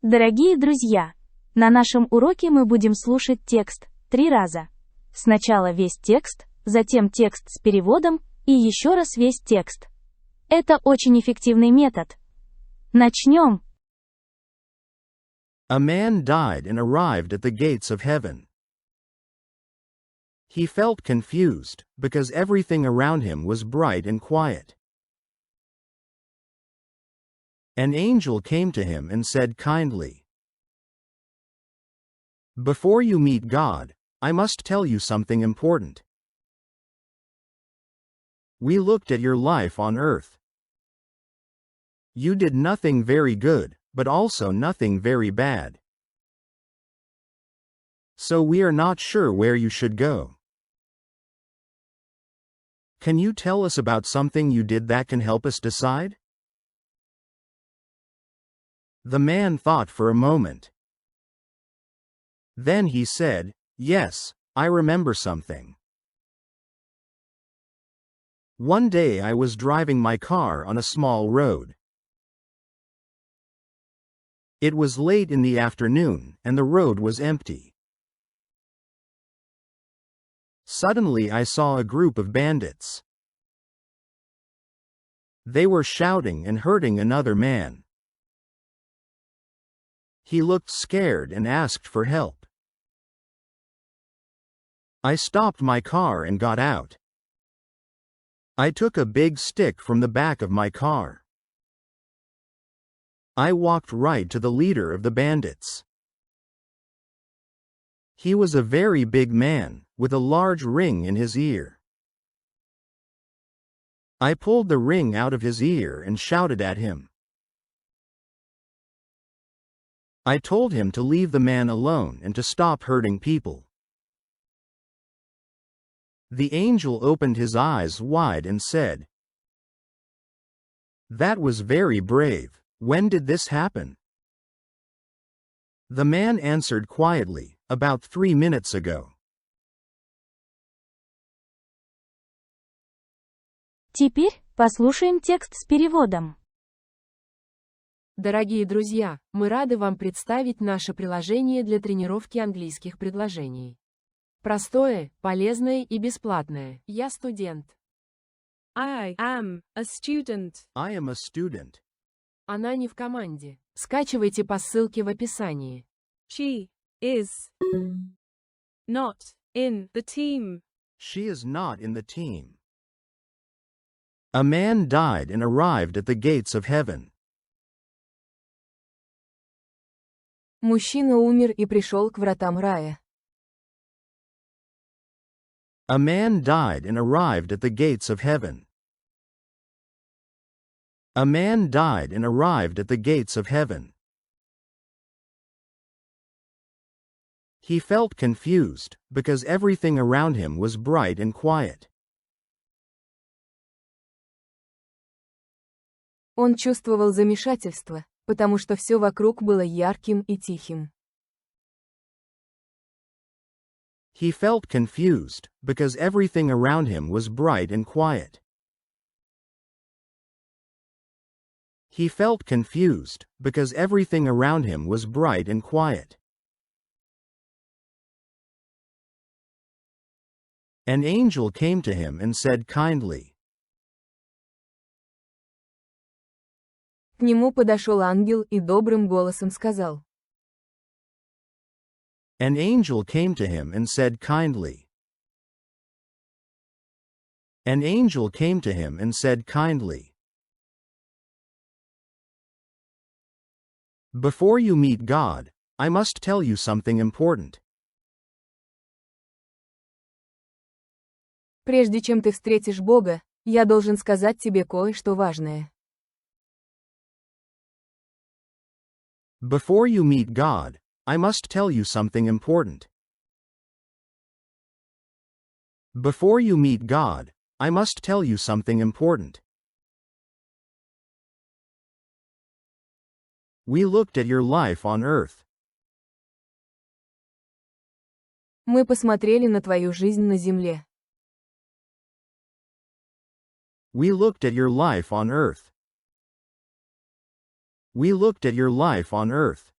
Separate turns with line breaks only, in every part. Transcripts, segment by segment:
Дорогие друзья, на нашем уроке мы будем слушать текст 3 раза. Сначала весь текст, затем текст с переводом и еще раз весь текст. Это очень эффективный метод. Начнем.
A man died and arrived at the gates of heaven. He felt confused, because everything around him was bright and quiet. An angel came to him and said kindly, "Before you meet God, I must tell you something important. We looked at your life on earth. You did nothing very good, but also nothing very bad. So we are not sure where you should go. Can you tell us about something you did that can help us decide?" The man thought for a moment. Then he said, "Yes, I remember something. One day I was driving my car on a small road. It was late in the afternoon, and the road was empty. Suddenly I saw a group of bandits. They were shouting and hurting another man. He looked scared and asked for help. I stopped my car and got out. I took a big stick from the back of my car. I walked right to the leader of the bandits. He was a very big man, with a large ring in his ear. I pulled the ring out of his ear and shouted at him. I told him to leave the man alone and to stop hurting people. The angel opened his eyes wide and said, "That was very brave. When did this happen?" The man answered quietly, "About 3 minutes ago."
Теперь послушаем текст с переводом.
Дорогие друзья, мы рады вам представить наше приложение для тренировки английских предложений. Простое, полезное и бесплатное. Я студент.
I am a student.
I am a student.
Она не в команде. Скачивайте по ссылке в описании.
She is not in the team.
She is not in the team. A man died and arrived at the gates of heaven.
Мужчина умер и пришел к вратам рая.
A man died and arrived at the gates of heaven. A man died and arrived at the gates of heaven. He felt confused, because everything around him was bright and quiet.
Он чувствовал замешательство, потому что все вокруг было ярким и тихим.
He felt confused, because everything around him was bright and quiet. He felt confused, because everything around him was bright and quiet. An angel came to him and said kindly.
К нему подошел ангел и добрым голосом сказал.
An angel came to him and said kindly. An angel came to him and said kindly. Before you meet God, I must tell you something important.
Прежде чем ты встретишь Бога, я должен сказать тебе кое-что важное.
Before you meet God, I must tell you something important. Before you meet God, I must tell you something important. We looked at your life on earth.
Мы посмотрели на твою жизнь на земле.
We looked at your life on Earth. We looked at your life on Earth.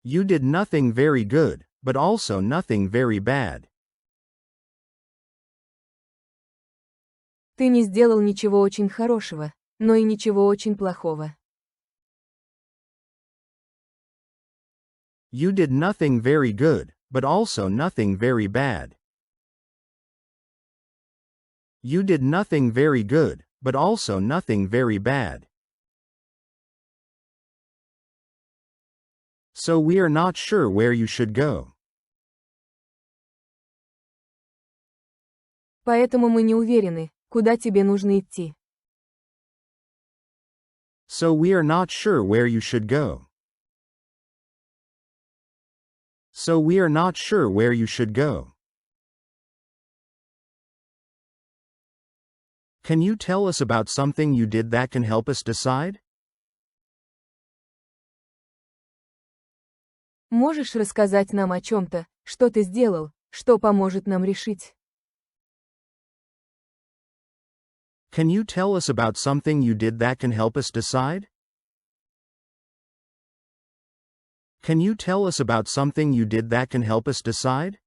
You did nothing very good, but also nothing very bad.
Ты не сделал ничего очень хорошего, но и ничего очень плохого.
You did nothing very good, but also nothing very bad. You did nothing very good, but also nothing very bad. So we are not sure where you should go.
Поэтому мы не уверены, куда тебе нужно идти.
So we are not sure where you should go. So we are not sure where you should go. Can you tell us about something you did that can help us decide?
Можешь рассказать нам о чем-то, что ты сделал, что поможет нам решить?
Can you tell us about something you did that can help us decide? Can you tell us about something you did that can help us decide?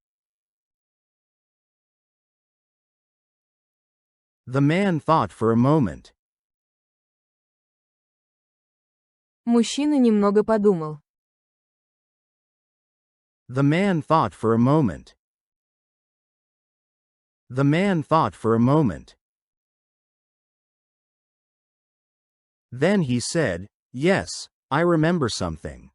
The man thought for a moment.
Мужчина немного подумал.
The man thought for a moment. The man thought for a moment. Then he said, "Yes, I remember something."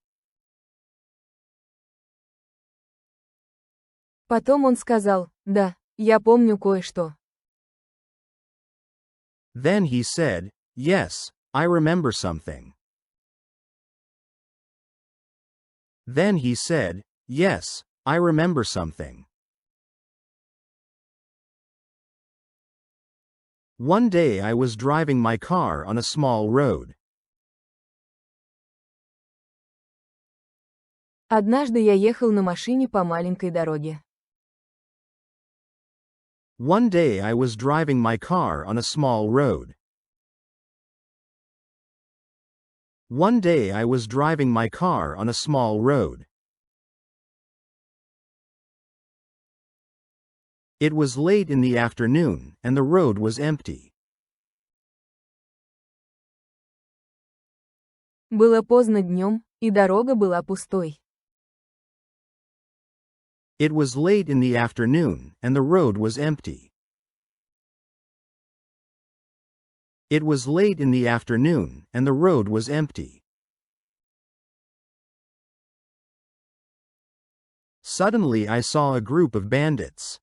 Потом он сказал, да, я помню кое-что.
Then he said, "Yes, I remember something." Then he said, "Yes, I remember something." One day I was driving my car on a small road.
Однажды я ехал на машине по маленькой дороге.
One day I was driving my car on a small road. One day I was driving my car on a small road. It was late in the afternoon, and the road was empty.
Было поздно днем, и дорога была пустой.
It was late in the afternoon, and the road was empty. It was late in the afternoon, and the road was empty. Suddenly I saw a group of bandits.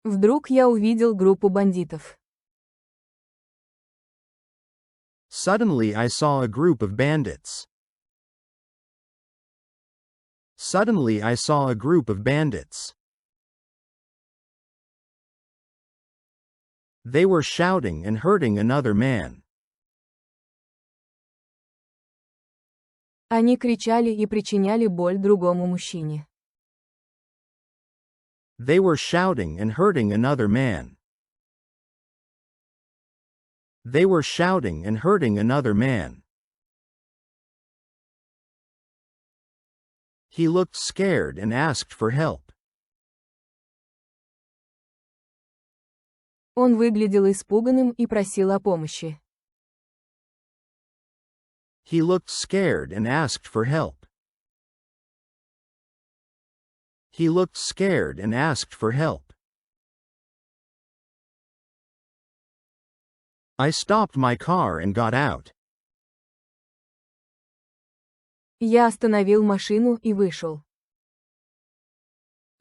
Вдруг я увидел группу бандитов.
Suddenly I saw a group of bandits. Suddenly I saw a group of bandits. They were shouting and hurting another man.
Они кричали и причиняли боль другому мужчине.
They were shouting and hurting another man. They were shouting and hurting another man. He looked scared and asked for help.
Он выглядел испуганным и просил о помощи.
He looked scared and asked for help. He looked scared and asked for help. I stopped my car and got out.
Я остановил машину и вышел.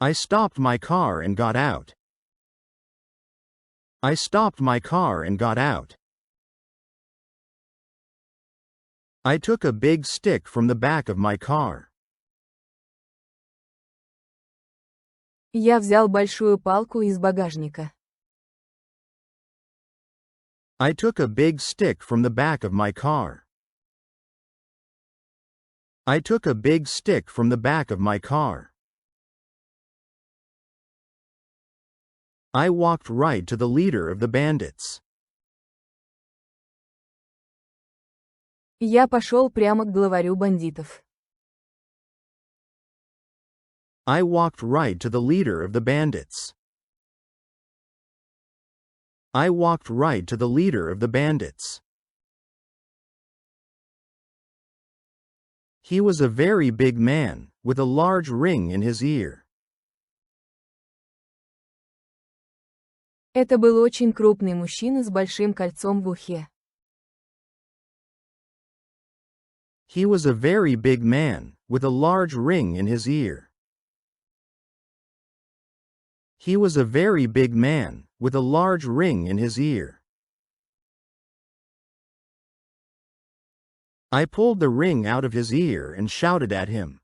I stopped my car and got out. I stopped my car and got out. I took a big stick from the back of my car.
Я взял большую палку из багажника.
I took a big stick from the back of my car. I took a big stick from the back of my car. I walked right to the leader of the bandits.
Я пошел прямо к главарю бандитов.
I walked right to the leader of the bandits. I walked right to the leader of the bandits. He was a very big man, with a large ring in his ear.
Это был очень крупный мужчина с большим кольцом в ухе.
He was a very big man, with a large ring in his ear. He was a very big man, with a large ring in his ear. I pulled the ring out of his ear and shouted at him.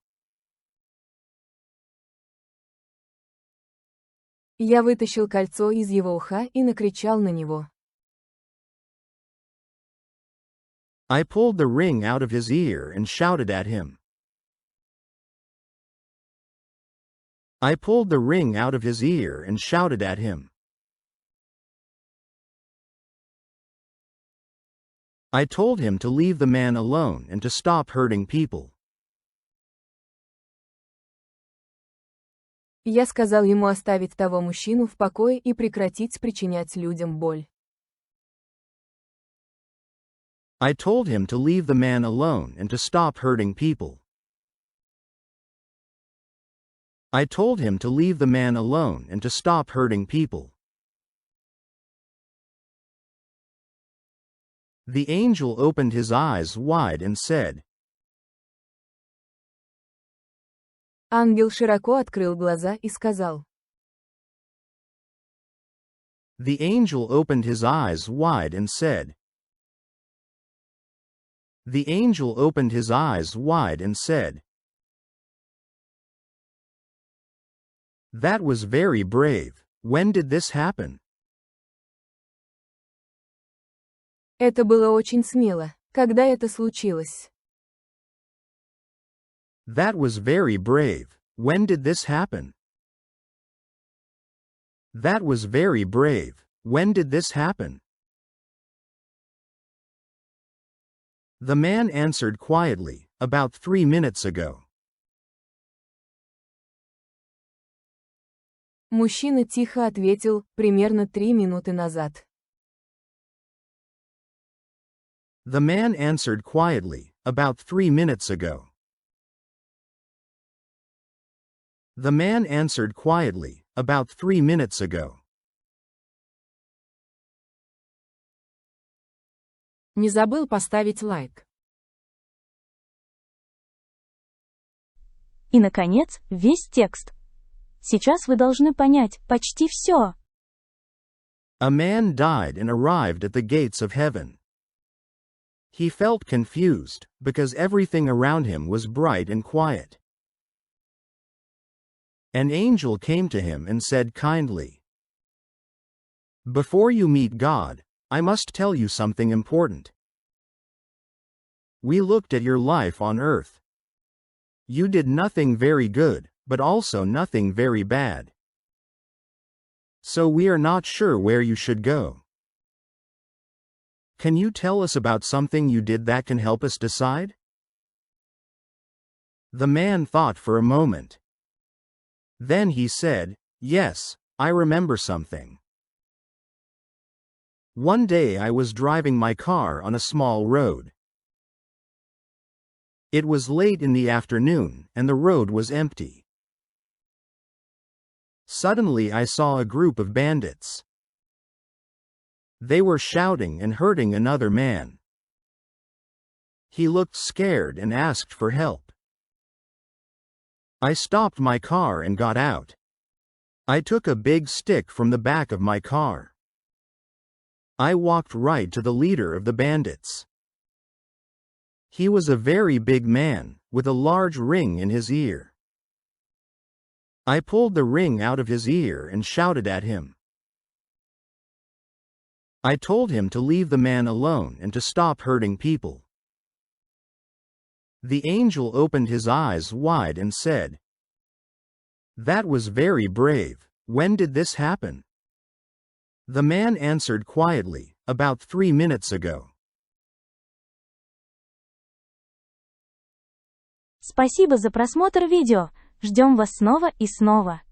Я вытащил кольцо из его уха и накричал на него.
I pulled the ring out of his ear and shouted at him. I pulled the ring out of his ear and shouted at him. I told him to leave the man alone and to stop hurting people.
Я сказал ему оставить того мужчину в покое и прекратить причинять людям боль.
I told him to leave the man alone and to stop hurting people. I told him to leave the man alone and to stop hurting people. The angel opened his eyes wide and said,
Ангел широко открыл глаза и сказал.
The angel opened his eyes wide and said. The angel opened his eyes wide and said. That was very brave. When did this happen?
Это было очень смело. Когда это случилось?
That was very brave. When did this happen? That was very brave. When did this happen? The man answered quietly, about 3 minutes ago.
Мужчина тихо ответил, примерно 3 минуты назад.
The man answered quietly, about 3 minutes ago. The man answered quietly, about 3 minutes ago.
Не забыл поставить лайк.
И, наконец, весь текст. Сейчас вы должны понять почти все.
A man died and arrived at the gates of heaven. He felt confused, because everything around him was bright and quiet. An angel came to him and said kindly, Before you meet God, I must tell you something important. We looked at your life on earth. You did nothing very good, but also nothing very bad. So we are not sure where you should go. Can you tell us about something you did that can help us decide? The man thought for a moment. Then he said, Yes, I remember something. One day I was driving my car on a small road. It was late in the afternoon, and the road was empty. Suddenly I saw a group of bandits. They were shouting and hurting another man. He looked scared and asked for help. I stopped my car and got out. I took a big stick from the back of my car. I walked right to the leader of the bandits. He was a very big man, with a large ring in his ear. I pulled the ring out of his ear and shouted at him. I told him to leave the man alone and to stop hurting people. The angel opened his eyes wide and said, That was very brave. When did this happen? The man answered quietly, about 3 minutes ago.
Спасибо за просмотр видео. Ждем вас снова и снова.